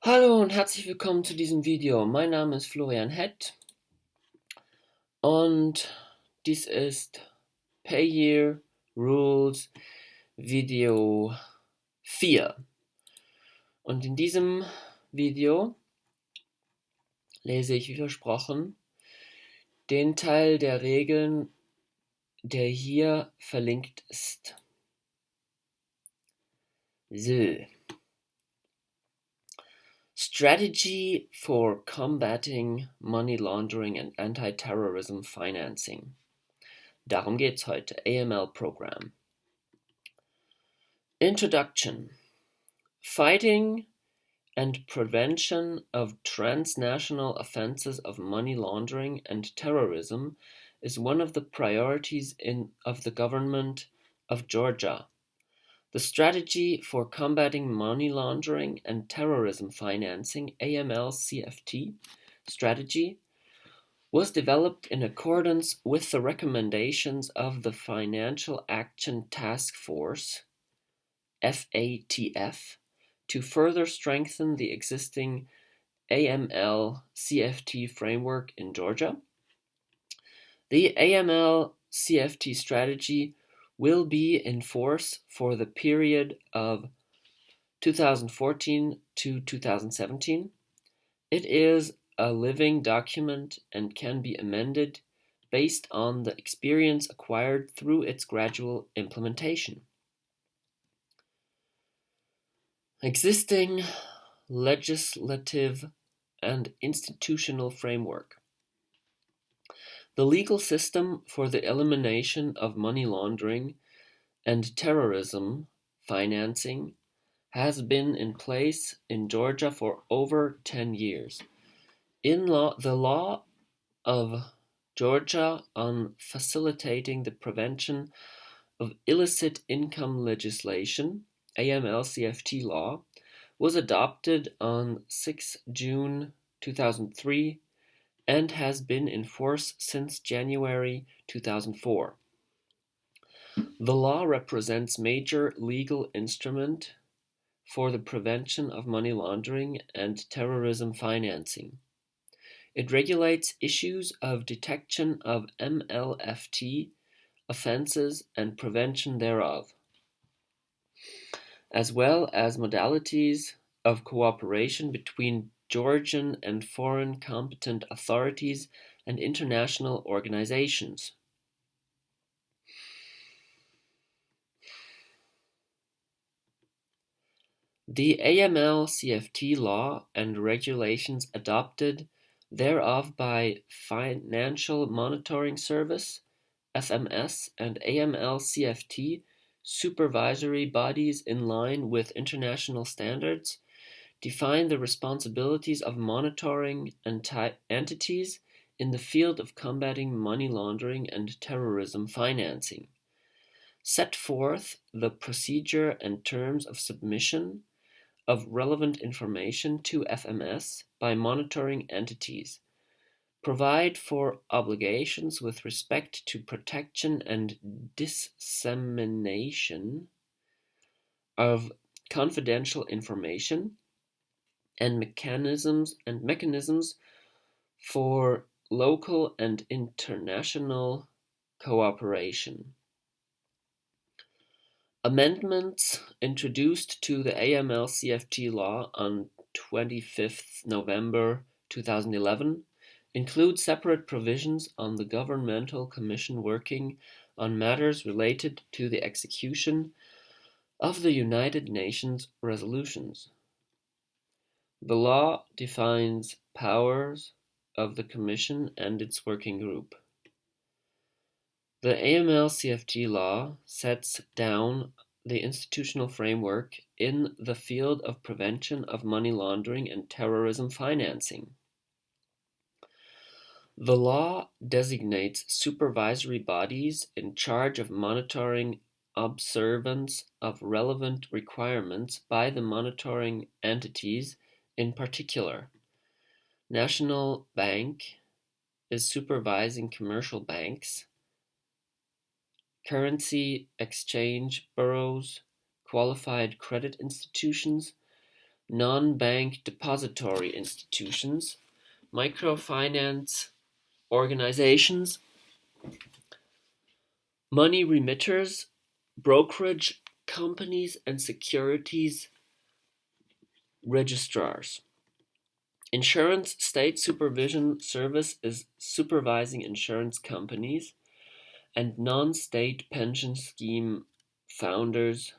Hallo und herzlich willkommen zu diesem Video. Mein Name ist Florian Hett und dies ist Payeer Rules Video 4. Und in diesem Video lese ich, wie versprochen, den Teil der Regeln, der hier verlinkt ist. So. Strategy for combating money laundering and anti-terrorism financing. Darum geht's heute. AML Program. Introduction. Fighting and prevention of transnational offenses of money laundering and terrorism is one of the priorities of the government of Georgia. The Strategy for Combating Money Laundering and Terrorism Financing (AML-CFT) strategy was developed in accordance with the recommendations of the Financial Action Task Force (FATF) to further strengthen the existing AML-CFT framework in Georgia. The AML-CFT strategy will be in force for the period of 2014 to 2017. It is a living document and can be amended based on the experience acquired through its gradual implementation. Existing legislative and institutional framework. The legal system for the elimination of money laundering and terrorism financing has been in place in Georgia for over 10 years. The law of Georgia on facilitating the prevention of illicit income legislation, AML-CFT law, was adopted on 6 June 2003 and has been in force since January 2004. The law represents major legal instrument for the prevention of money laundering and terrorism financing. It regulates issues of detection of MLFT offenses and prevention thereof, as well as modalities of cooperation between Georgian and foreign competent authorities and international organizations. The AML-CFT law and regulations adopted thereof by Financial Monitoring Service (FMS) and AML-CFT supervisory bodies in line with international standards define the responsibilities of monitoring entities in the field of combating money laundering and terrorism financing, set forth the procedure and terms of submission of relevant information to FMS by monitoring entities, provide for obligations with respect to protection and dissemination of confidential information, and mechanisms for local and international cooperation. Amendments introduced to the AML-CFT law on 25th November 2011 include separate provisions on the governmental commission working on matters related to the execution of the United Nations resolutions. The law defines powers of the Commission and its working group. The AML-CFT law sets down the institutional framework in the field of prevention of money laundering and terrorism financing. The law designates supervisory bodies in charge of monitoring observance of relevant requirements by the monitoring entities. In particular, National Bank is supervising commercial banks, currency exchange bureaus, qualified credit institutions, non-bank depository institutions, microfinance organizations, money remitters, brokerage companies, and securities registrars. Insurance State Supervision Service is supervising insurance companies and non-state pension schemes founders.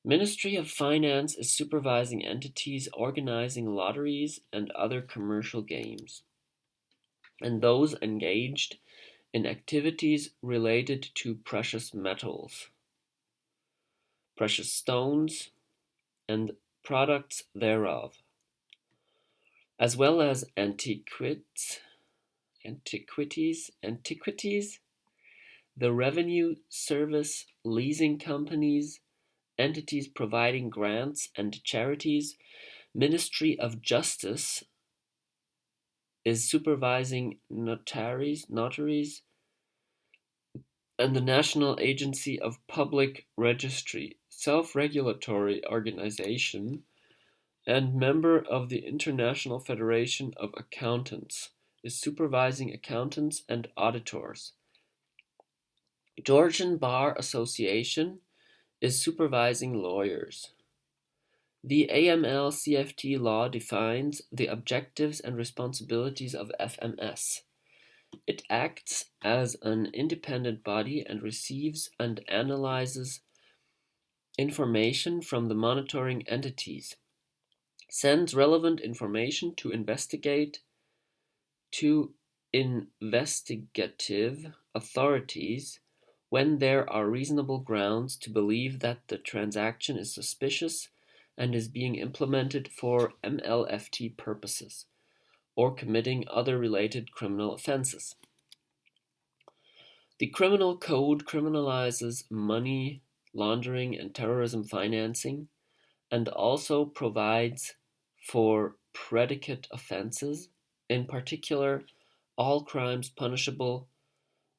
Ministry of Finance is supervising entities organizing lotteries and other commercial games, and those engaged in activities related to precious metals, precious stones, and products thereof, as well as antiquities, the Revenue Service, leasing companies, entities providing grants and charities. Ministry of Justice is supervising notaries, and the National Agency of Public Registry, self-regulatory organization and member of the International Federation of Accountants, is supervising accountants and auditors. Georgian Bar Association is supervising lawyers. The AML-CFT law defines the objectives and responsibilities of FMS. It acts as an independent body and receives and analyzes information from the monitoring entities, sends relevant information to investigative authorities when there are reasonable grounds to believe that the transaction is suspicious and is being implemented for MLFT purposes, or committing other related criminal offenses. The Criminal Code criminalizes money laundering and terrorism financing, and also provides for predicate offenses. In particular, all crimes punishable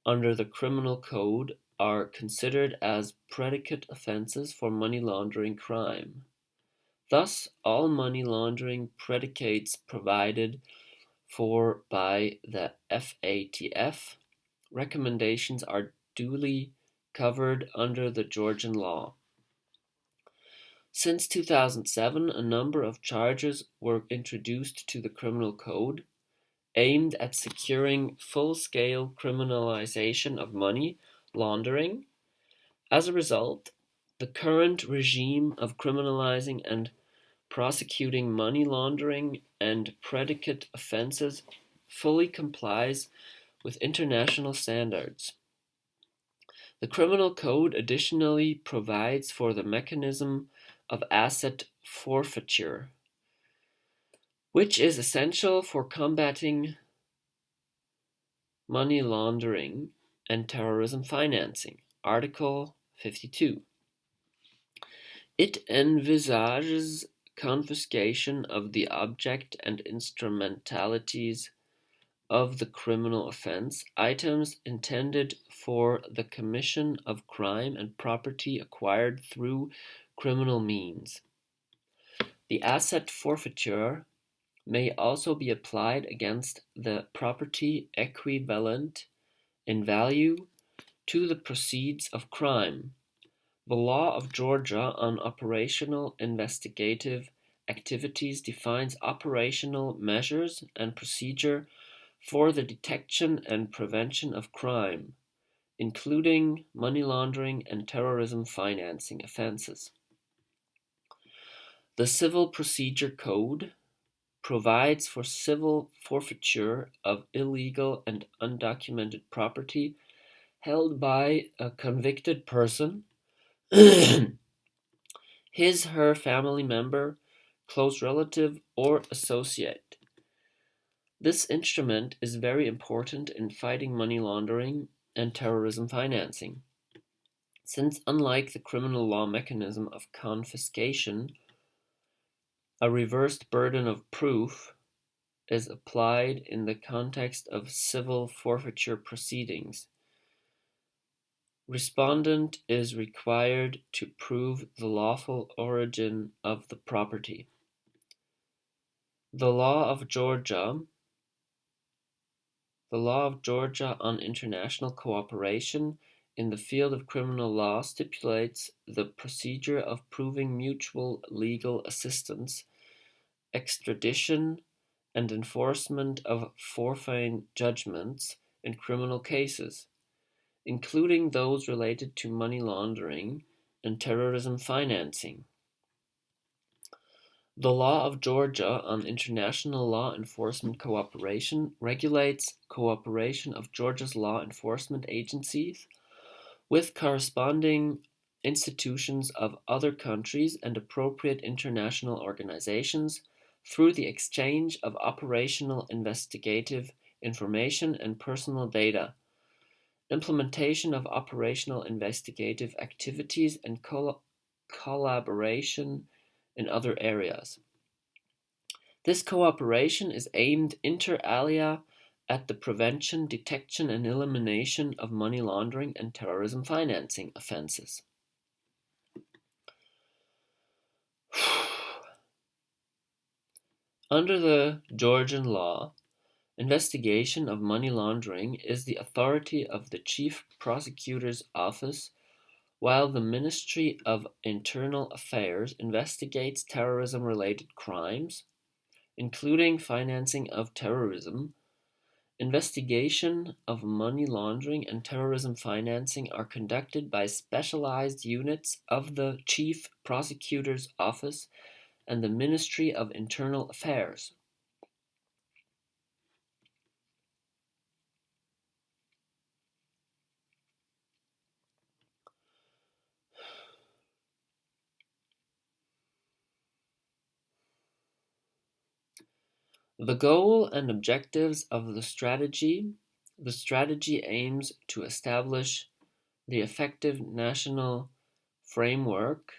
under the Criminal Code are considered as predicate offenses for money laundering crime. Thus, all money laundering predicates provided for by the FATF recommendations are duly covered under the Georgian law. Since 2007, a number of charges were introduced to the Criminal Code aimed at securing full-scale criminalization of money laundering. As a result, the current regime of criminalizing and prosecuting money laundering and predicate offenses fully complies with international standards. The Criminal Code additionally provides for the mechanism of asset forfeiture, which is essential for combating money laundering and terrorism financing. Article 52. It envisages confiscation of the object and instrumentalities of the criminal offense, items intended for the commission of crime and property acquired through criminal means. The asset forfeiture may also be applied against the property equivalent in value to the proceeds of crime. The law of Georgia on operational investigative activities defines operational measures and procedure for the detection and prevention of crime, including money laundering and terrorism financing offenses. The Civil Procedure Code provides for civil forfeiture of illegal and undocumented property held by a convicted person, his/her family member, close relative, or associate. This instrument is very important in fighting money laundering and terrorism financing, since unlike the criminal law mechanism of confiscation, a reversed burden of proof is applied in the context of civil forfeiture proceedings. Respondent is required to prove the lawful origin of the property. The law of Georgia on international cooperation in the field of criminal law stipulates the procedure of proving mutual legal assistance, extradition, and enforcement of forfeit judgments in criminal cases, including those related to money laundering and terrorism financing. The law of Georgia on international law enforcement cooperation regulates cooperation of Georgia's law enforcement agencies with corresponding institutions of other countries and appropriate international organizations through the exchange of operational investigative information and personal data, implementation of operational investigative activities, and collaboration in other areas. This cooperation is aimed inter alia at the prevention, detection, and elimination of money laundering and terrorism financing offenses. Under the Georgian law, investigation of money laundering is the authority of the Chief Prosecutor's Office, while the Ministry of Internal Affairs investigates terrorism-related crimes, including financing of terrorism. Investigation of money laundering and terrorism financing are conducted by specialized units of the Chief Prosecutor's Office and the Ministry of Internal Affairs. The goal and objectives of the strategy aims to establish the effective national framework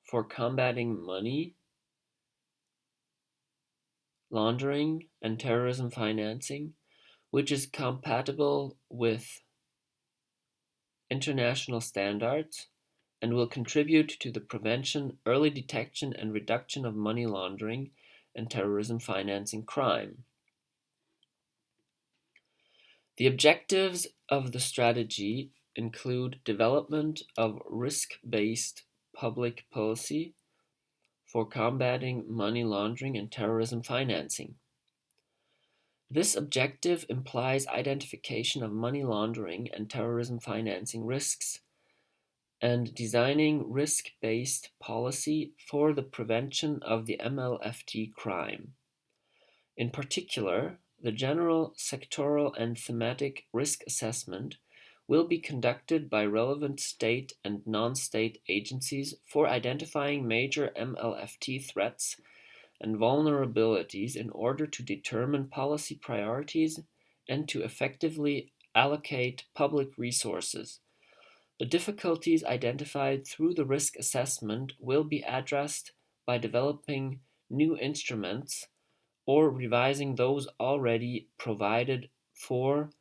for combating money laundering and terrorism financing, which is compatible with international standards and will contribute to the prevention, early detection, and reduction of money laundering and terrorism financing crime. The objectives of the strategy include development of risk-based public policy for combating money laundering and terrorism financing. This objective implies identification of money laundering and terrorism financing risks and designing risk-based policy for the prevention of the MLFT crime. In particular, the general sectoral and thematic risk assessment will be conducted by relevant state and non-state agencies for identifying major MLFT threats and vulnerabilities in order to determine policy priorities and to effectively allocate public resources. The difficulties identified through the risk assessment will be addressed by developing new instruments or revising those already provided for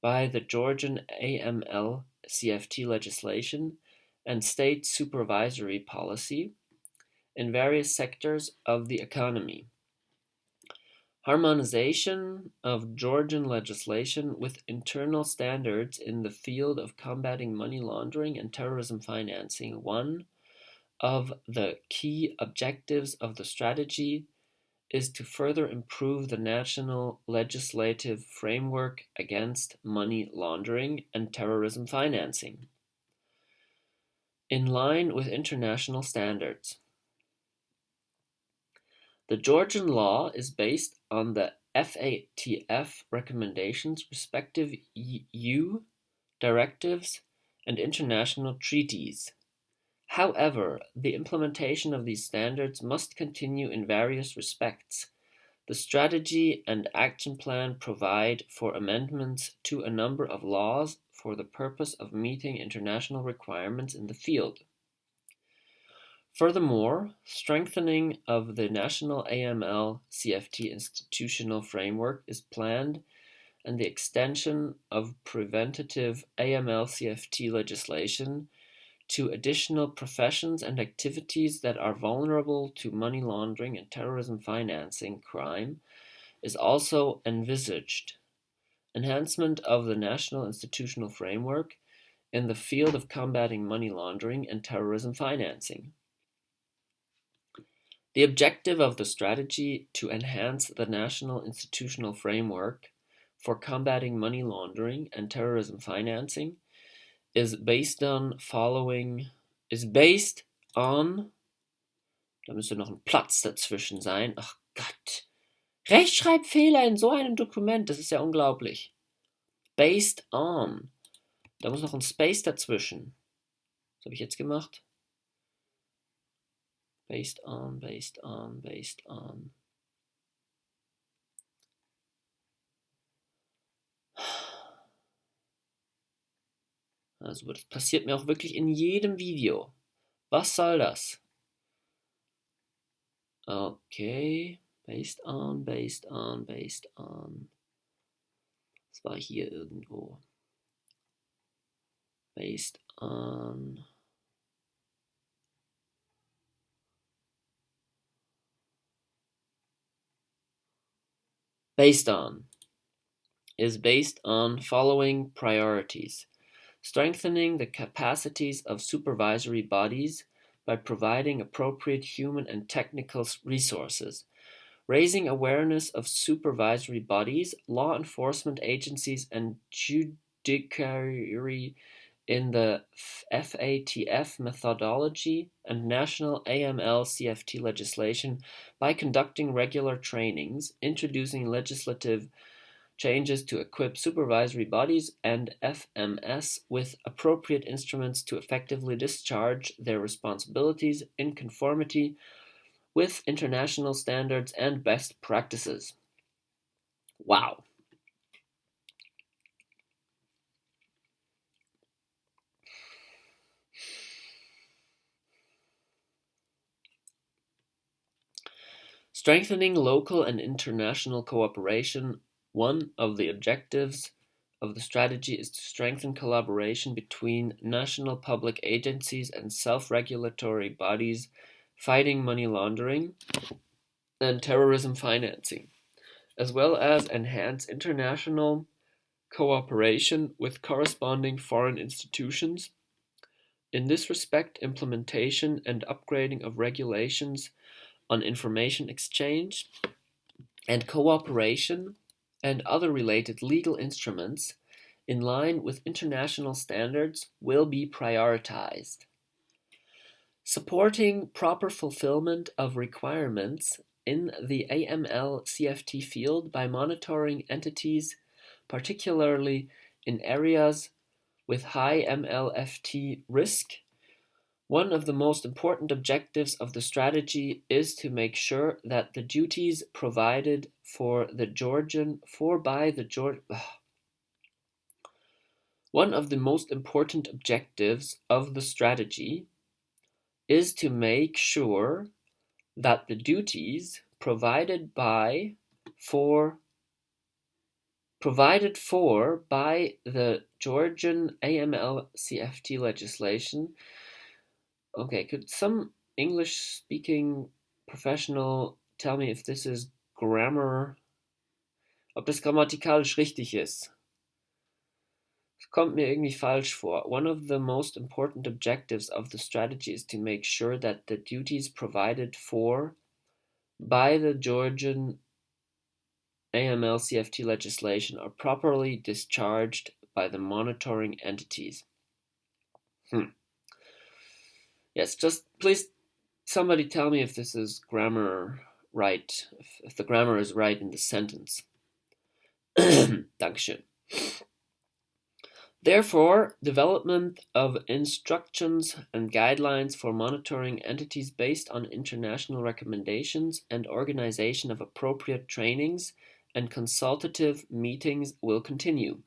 by the Georgian AML CFT legislation and state supervisory policy in various sectors of the economy. Harmonization of Georgian legislation with internal standards in the field of combating money laundering and terrorism financing. One of the key objectives of the strategy is to further improve the national legislative framework against money laundering and terrorism financing, in line with international standards. The Georgian law is based on the FATF recommendations, respective EU directives, and international treaties. However, the implementation of these standards must continue in various respects. The strategy and action plan provide for amendments to a number of laws for the purpose of meeting international requirements in the field. Furthermore, strengthening of the national AML CFT institutional framework is planned and the extension of preventative AML-CFT legislation to additional professions and activities that are vulnerable to money laundering and terrorism financing crime is also envisaged. Enhancement of the national institutional framework in the field of combating money laundering and terrorism financing. The objective of the strategy to enhance the national institutional framework for combating money laundering and terrorism financing is based on, da müsste noch ein Platz dazwischen sein. Ach Gott. Rechtschreibfehler in so einem Dokument, das ist ja unglaublich. Based on. Da muss noch ein Space dazwischen. Was habe ich jetzt gemacht? Based on, based on, based on. Also das passiert mir auch wirklich in jedem Video. Was soll das? Okay. Based on, based on, based on. Das war hier irgendwo. Based on. Based on is based on following priorities. Strengthening the capacities of supervisory bodies by providing appropriate human and technical resources. Raising awareness of supervisory bodies, law enforcement agencies, and judiciary in the FATF methodology and national AML-CFT legislation by conducting regular trainings, introducing legislative changes to equip supervisory bodies and FMS with appropriate instruments to effectively discharge their responsibilities in conformity with international standards and best practices. Wow. Strengthening local and international cooperation. One of the objectives of the strategy is to strengthen collaboration between national public agencies and self-regulatory bodies fighting money laundering and terrorism financing, as well as enhance international cooperation with corresponding foreign institutions. In this respect, implementation and upgrading of regulations on information exchange and cooperation and other related legal instruments in line with international standards will be prioritized. Supporting proper fulfillment of requirements in the AML-CFT field by monitoring entities, particularly in areas with high MLFT risk. One of the most important objectives of the strategy is to make sure that the duties provided for the Georgian One of the most important objectives of the strategy is to make sure that the duties provided for by the Georgian AML-CFT legislation. Okay, could some English-speaking professional tell me if this is grammar, ob das grammatikalisch richtig ist? Es kommt mir irgendwie falsch vor. One of the most important objectives of the strategy is to make sure that the duties provided for by the Georgian AML-CFT legislation are properly discharged by the monitoring entities. Yes, just please somebody tell me if this is grammar right, if the grammar is right in the sentence. Dankeschön. Therefore, development of instructions and guidelines for monitoring entities based on international recommendations and organization of appropriate trainings and consultative meetings will continue.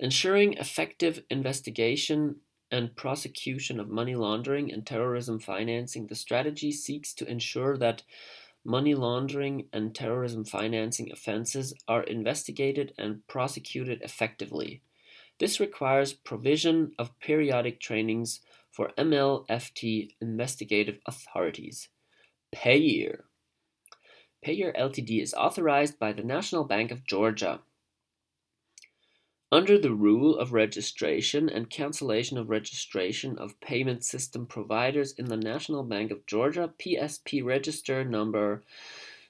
Ensuring effective investigation and prosecution of money laundering and terrorism financing, the strategy seeks to ensure that money laundering, and terrorism financing offenses are investigated and prosecuted effectively. This requires provision of periodic trainings for MLFT investigative authorities. Payeer. Payeer Ltd is authorized by the National Bank of Georgia. Under the rule of registration and cancellation of registration of payment system providers in the National Bank of Georgia, PSP register number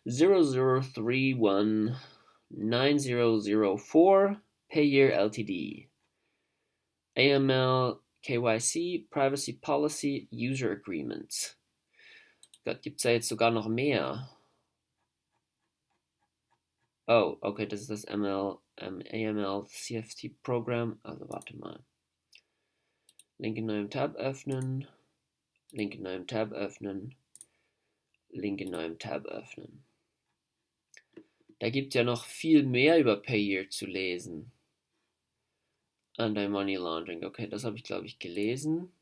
00319004, Payeer Ltd. AML, KYC, Privacy Policy, User Agreements. Gott, gibt's da jetzt sogar noch mehr? Oh, okay, das ist das AML CFT Programm. Also warte mal. Link in neuem Tab öffnen. Link in neuem Tab öffnen. Link in neuem Tab öffnen. Da gibt es ja noch viel mehr über Payeer zu lesen. Anti-Money Laundering. Okay, das habe ich, glaube ich, gelesen.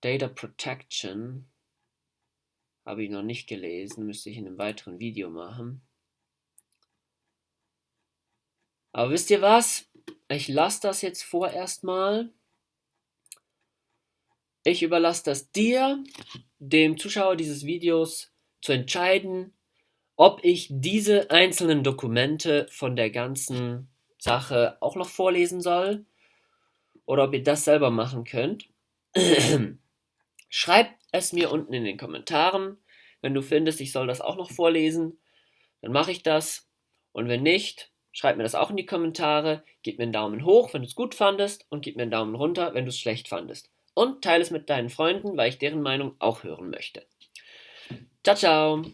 Data Protection habe ich noch nicht gelesen. Müsste ich in einem weiteren Video machen. Aber wisst ihr was? Ich lasse das jetzt vorerst mal. Ich überlasse das dir, dem Zuschauer dieses Videos, zu entscheiden, ob ich diese einzelnen Dokumente von der ganzen Sache auch noch vorlesen soll oder ob ihr das selber machen könnt. Schreibt es mir unten in den Kommentaren. Wenn du findest, ich soll das auch noch vorlesen, dann mache ich das. Und wenn nicht, schreib mir das auch in die Kommentare. Gib mir einen Daumen hoch, wenn du es gut fandest, und gib mir einen Daumen runter, wenn du es schlecht fandest. Und teile es mit deinen Freunden, weil ich deren Meinung auch hören möchte. Ciao, ciao!